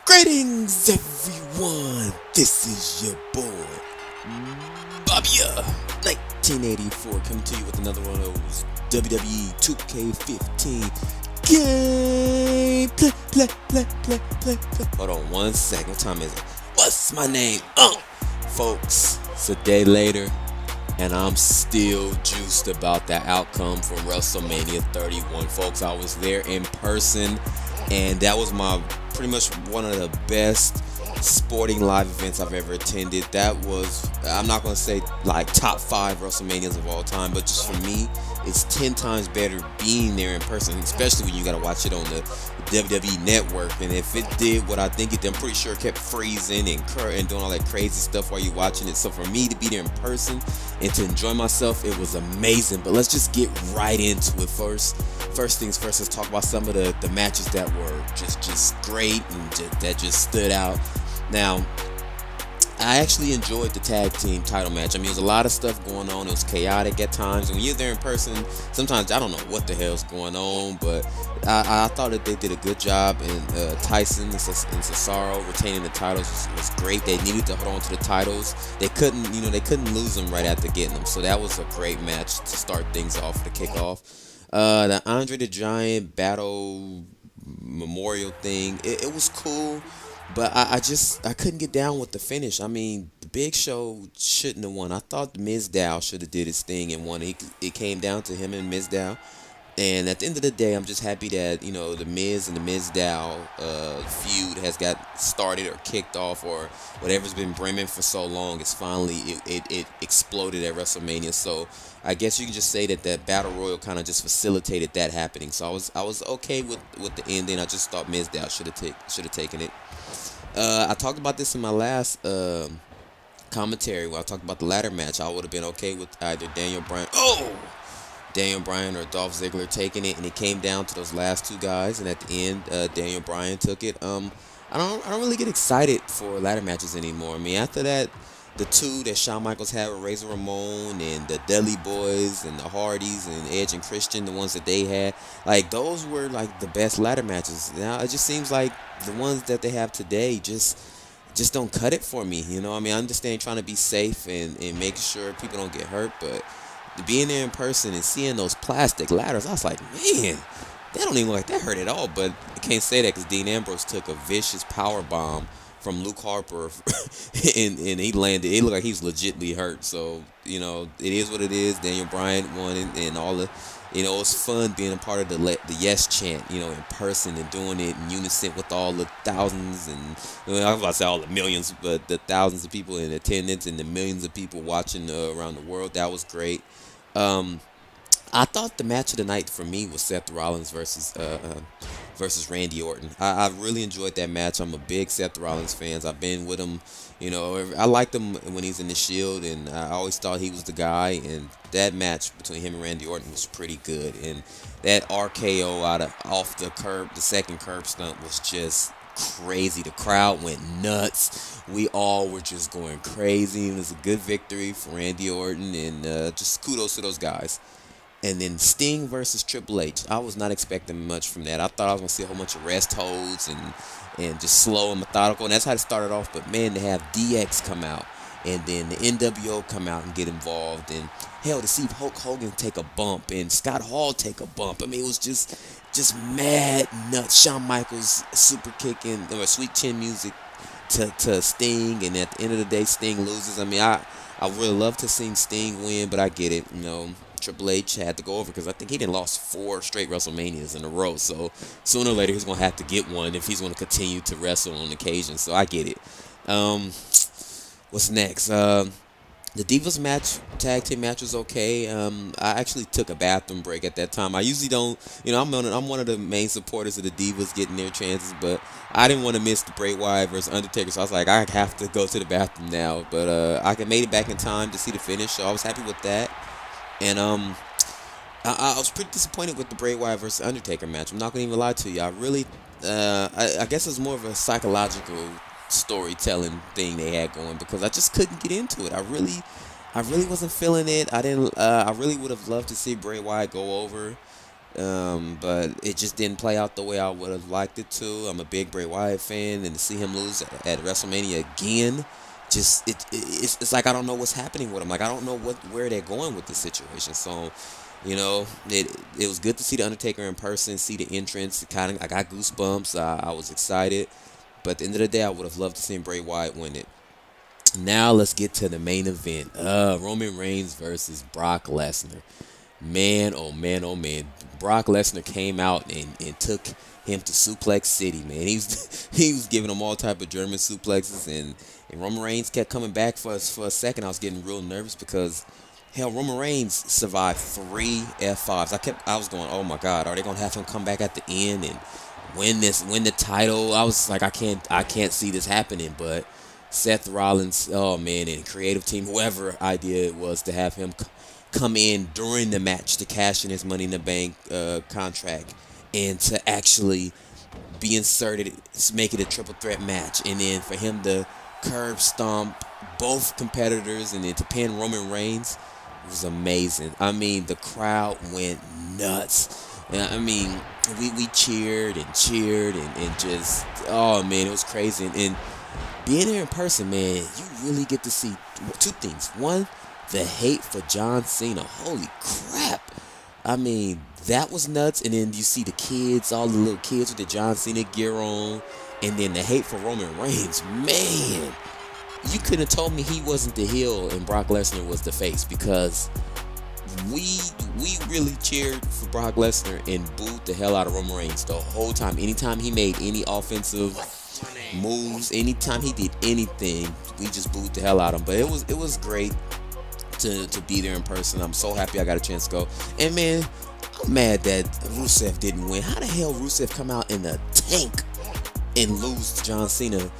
Greetings, everyone. This is your boy, Bobbya1984, coming to you with another one of those WWE 2K15 game. Play. Hold on one second. What time is it? What's my name? Folks, it's a day later, and I'm still juiced about that outcome from Wrestlemania 31. Folks, I was there in person, and that was pretty much one of the best sporting live events I've ever attended. That was, I'm not going to say like top 5 WrestleManias of all time, but just for me, it's 10 times better being there in person, especially when you got to watch it on the WWE Network. And if it did what I think it did, I'm pretty sure it kept freezing and doing all that crazy stuff while you're watching it. So for me to be there in person and to enjoy myself, it was amazing. But let's just get right into it. First things first, let's talk about some of the matches that were just great and that just stood out. Now, I actually enjoyed the tag team title match. I mean, there's a lot of stuff going on. It was chaotic at times. And when you're there in person, sometimes I don't know what the hell's going on. But I thought that they did a good job. And Tyson and Cesaro retaining the titles was great. They needed to hold on to the titles. They couldn't lose them right after getting them. So that was a great match to start things off, to kick off. The Andre the Giant Battle Memorial thing, it was cool. But I couldn't get down with the finish. I mean, the Big Show shouldn't have won. I thought the Mizdow should have did his thing and won. It came down to him and Mizdow. And at the end of the day, I'm just happy that, the Miz and the Mizdow feud has got started or kicked off, or whatever's been brimming for so long. It's finally, it exploded at WrestleMania. So I guess you can just say that that Battle Royal kind of just facilitated that happening. So I was okay with the ending. I just thought Mizdow should have taken it. I talked about this in my last commentary where I talked about the ladder match. I would have been okay with either Daniel Bryan or Dolph Ziggler taking it, and it came down to those last two guys. And at the end, Daniel Bryan took it. I don't really get excited for ladder matches anymore. I mean, after that, the two that Shawn Michaels had with Razor Ramon and the Dudley Boys and the Hardys and Edge and Christian, the ones that they had, like, those were like the best ladder matches. Now it just seems like the ones that they have today just don't cut it for me. I mean, I understand trying to be safe and making sure people don't get hurt, but being there in person and seeing those plastic ladders, I was like, man, that don't even look like that hurt at all. But I can't say that because Dean Ambrose took a vicious power bomb from Luke Harper and he landed. It looked like he was legitimately hurt. So, it is what it is. Daniel Bryan won, and all the, it was fun being a part of the yes chant, in person and doing it in unison with all the thousands and, I was about to say all the millions, but the thousands of people in attendance and the millions of people watching around the world. That was great. I thought the match of the night for me was Seth Rollins versus Randy Orton. I really enjoyed that match. I'm a big Seth Rollins fan. I've been with him, I liked him when he's in the Shield, and I always thought he was the guy. And that match between him and Randy Orton was pretty good. And that RKO off the curb, the second curb stunt, was just crazy. The crowd went nuts. We all were just going crazy. It was a good victory for Randy Orton, and just kudos to those guys. And then Sting versus Triple H. I was not expecting much from that. I thought I was going to see a whole bunch of rest holds and just slow and methodical. And that's how it started off. But, man, to have DX come out and then the NWO come out and get involved. And, hell, to see Hulk Hogan take a bump and Scott Hall take a bump. I mean, it was just mad nuts. Shawn Michaels super kicking or sweet chin music to Sting. And at the end of the day, Sting loses. I mean, I would really love to see Sting win, but I get it, Triple H had to go over because I think he done lost 4 straight WrestleManias in a row. So sooner or later he's going to have to get one if he's going to continue to wrestle on occasion. So I get it. What's next? The Divas match, tag team match was okay. I actually took a bathroom break at that time. I usually don't, I'm one of the main supporters of the Divas getting their chances, but I didn't want to miss the Bray Wyatt versus Undertaker, so I was like, I have to go to the bathroom now. But I made it back in time to see the finish, so I was happy with that. And I was pretty disappointed with the Bray Wyatt versus Undertaker match. I'm not gonna even lie to you. I really, I guess it's more of a psychological storytelling thing they had going because I just couldn't get into it. I really wasn't feeling it. I really would have loved to see Bray Wyatt go over but it just didn't play out the way I would have liked it to. I'm a big Bray Wyatt fan, and to see him lose at WrestleMania again, just it's like I don't know what's happening with him. Like I don't know where they're going with this situation. So, it was good to see the Undertaker in person, see the entrance. I got goosebumps. I was excited, but at the end of the day, I would have loved to see Bray Wyatt win it. Now let's get to the main event. Roman Reigns versus Brock Lesnar. Man, oh man, oh man. Brock Lesnar came out and took him to Suplex City, man. He was giving him all type of German suplexes, and Roman Reigns kept coming back for a second. I was getting real nervous because hell, Roman Reigns survived 3 F5s. I was going, oh my God, are they gonna have him come back at the end and win the title? I was like, I can't see this happening, but Seth Rollins, oh man, and creative team, whoever idea it was to have him come in during the match to cash in his Money in the Bank contract and to actually be inserted, make it a triple threat match, and then for him to curb stomp both competitors and then to pin Roman Reigns was amazing. I mean, the crowd went nuts. I mean, we cheered and just, oh man, it was crazy. And being there in person, man, you really get to see 2 things. One, the hate for John Cena. Holy crap. I mean, that was nuts. And then you see the kids, all the little kids with the John Cena gear on. And then the hate for Roman Reigns. Man, you couldn't have told me he wasn't the heel and Brock Lesnar was the face, because we really cheered for Brock Lesnar and booed the hell out of Roman Reigns the whole time. Anytime he made any offensive moves, anytime he did anything, we just booed the hell out of him. But it was great to be there in person. I'm so happy I got a chance to go. And man, I'm mad that Rusev didn't win. How the hell Rusev come out in a tank and lose to John Cena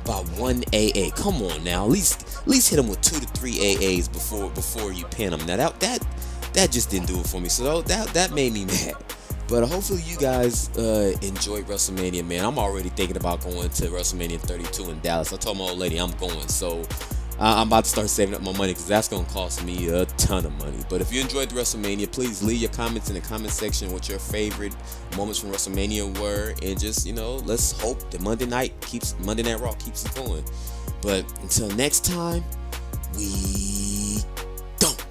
by 1 AA? Come on now, at least hit him with 2 to 3 AAs before you pin him. Now that just didn't do it for me. So that made me mad. But hopefully you guys enjoyed WrestleMania, man. I'm already thinking about going to WrestleMania 32 in Dallas. I told my old lady I'm going, so I'm about to start saving up my money because that's going to cost me a ton of money. But if you enjoyed the WrestleMania, please leave your comments in the comment section what your favorite moments from WrestleMania were. And just, let's hope that Monday Night Raw keeps it going. But until next time, we don't.